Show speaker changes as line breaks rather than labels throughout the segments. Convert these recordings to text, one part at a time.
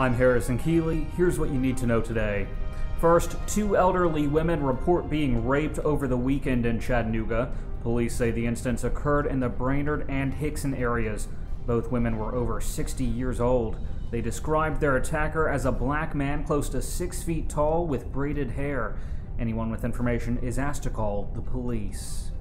I'm Harrison Keeley. Here's what you need to know today. First, 2 elderly women report being raped over the weekend in Chattanooga. Police say the incidents occurred in the Brainerd and Hixson areas. Both women were over 60 years old. They described their attacker as a black man close to 6 feet tall with braided hair. Anyone with information is asked to call the police.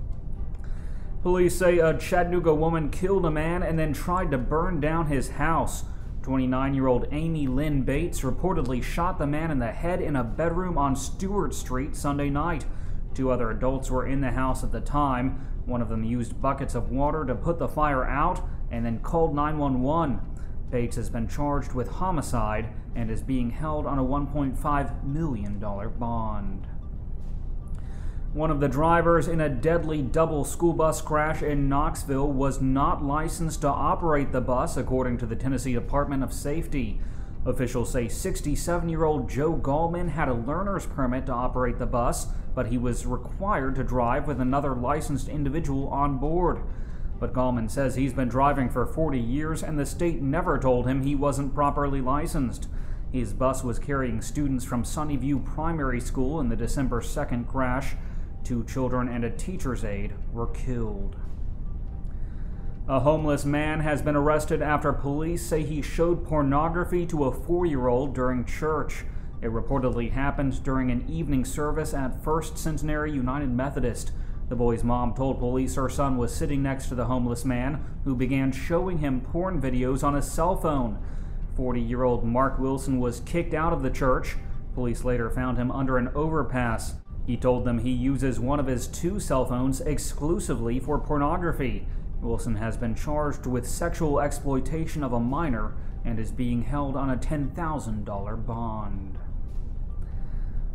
Police say a Chattanooga woman killed a man and then tried to burn down his house. 29-year-old Amy Lynn Bates reportedly shot the man in the head in a bedroom on Stuart Street Sunday night. 2 other adults were in the house at the time. One of them used buckets of water to put the fire out and then called 911. Bates has been charged with homicide and is being held on a $1.5 million bond. One of the drivers in a deadly double school bus crash in Knoxville was not licensed to operate the bus, according to the Tennessee Department of Safety. Officials say 67-year-old Joe Gallman had a learner's permit to operate the bus, but he was required to drive with another licensed individual on board. But Gallman says he's been driving for 40 years and the state never told him he wasn't properly licensed. His bus was carrying students from Sunnyview Primary School in the December 2nd crash. 2 children and a teacher's aide were killed. A homeless man has been arrested after police say he showed pornography to a 4-year-old during church. It reportedly happened during an evening service at First Centenary United Methodist. The boy's mom told police her son was sitting next to the homeless man, who began showing him porn videos on his cell phone. 40-year-old Mark Wilson was kicked out of the church. Police later found him under an overpass. He told them he uses one of his 2 cell phones exclusively for pornography. Wilson has been charged with sexual exploitation of a minor and is being held on a $10,000 bond.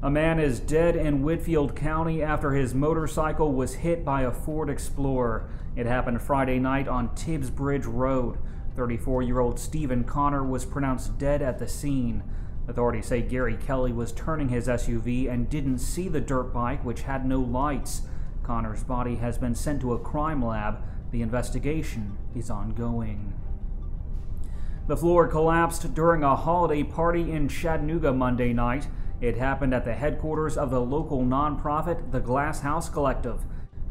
A man is dead in Whitfield County after his motorcycle was hit by a Ford Explorer. It happened Friday night on Tibbs Bridge Road. 34-year-old Stephen Connor was pronounced dead at the scene. Authorities say Gary Kelly was turning his SUV and didn't see the dirt bike, which had no lights. Connor's body has been sent to a crime lab. The investigation is ongoing. The floor collapsed during a holiday party in Chattanooga Monday night. It happened at the headquarters of the local nonprofit, the Glass House Collective.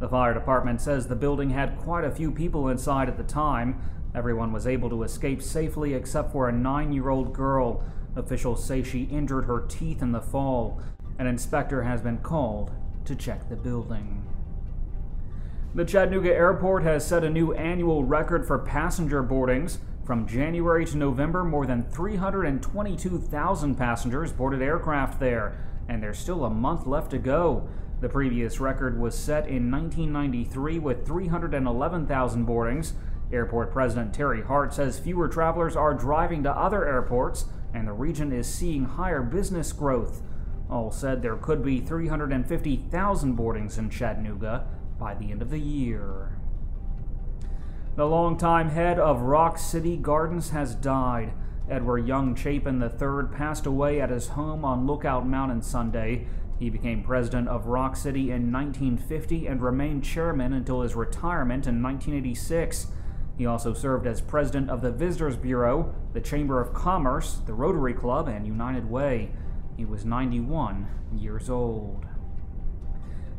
The fire department says the building had quite a few people inside at the time. Everyone was able to escape safely except for a 9-year-old girl. Officials say she injured her teeth in the fall. An inspector has been called to check the building. The Chattanooga Airport has set a new annual record for passenger boardings. From January to November, more than 322,000 passengers boarded aircraft there, and there's still a month left to go. The previous record was set in 1993 with 311,000 boardings. Airport President Terry Hart says fewer travelers are driving to other airports, and the region is seeing higher business growth. All said, there could be 350,000 boardings in Chattanooga by the end of the year. The longtime head of Rock City Gardens has died. Edward Young Chapin III passed away at his home on Lookout Mountain Sunday. He became president of Rock City in 1950 and remained chairman until his retirement in 1986. He also served as president of the Visitors Bureau, the Chamber of Commerce, the Rotary Club, and United Way. He was 91 years old.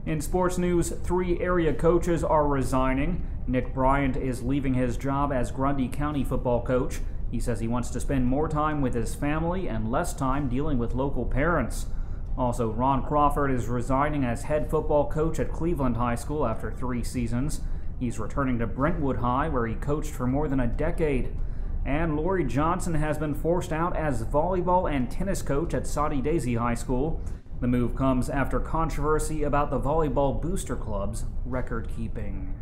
In sports news, 3 area coaches are resigning. Nick Bryant is leaving his job as Grundy County football coach. He says he wants to spend more time with his family and less time dealing with local parents. Also, Ron Crawford is resigning as head football coach at Cleveland High School after 3 seasons. He's returning to Brentwood High, where he coached for more than a decade. And Lori Johnson has been forced out as volleyball and tennis coach at Soddy Daisy High School. The move comes after controversy about the Volleyball Booster Club's record keeping.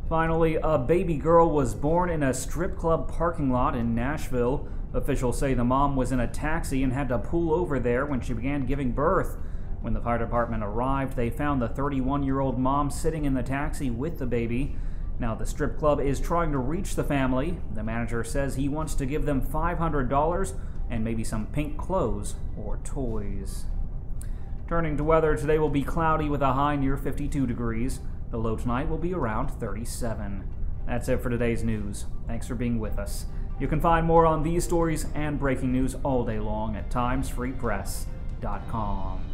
Finally, a baby girl was born in a strip club parking lot in Nashville. Officials say the mom was in a taxi and had to pull over there when she began giving birth. When the fire department arrived, they found the 31-year-old mom sitting in the taxi with the baby. Now the strip club is trying to reach the family. The manager says he wants to give them $500 and maybe some pink clothes or toys. Turning to weather, today will be cloudy with a high near 52 degrees. The low tonight will be around 37. That's it for today's news. Thanks for being with us. You can find more on these stories and breaking news all day long at timesfreepress.com.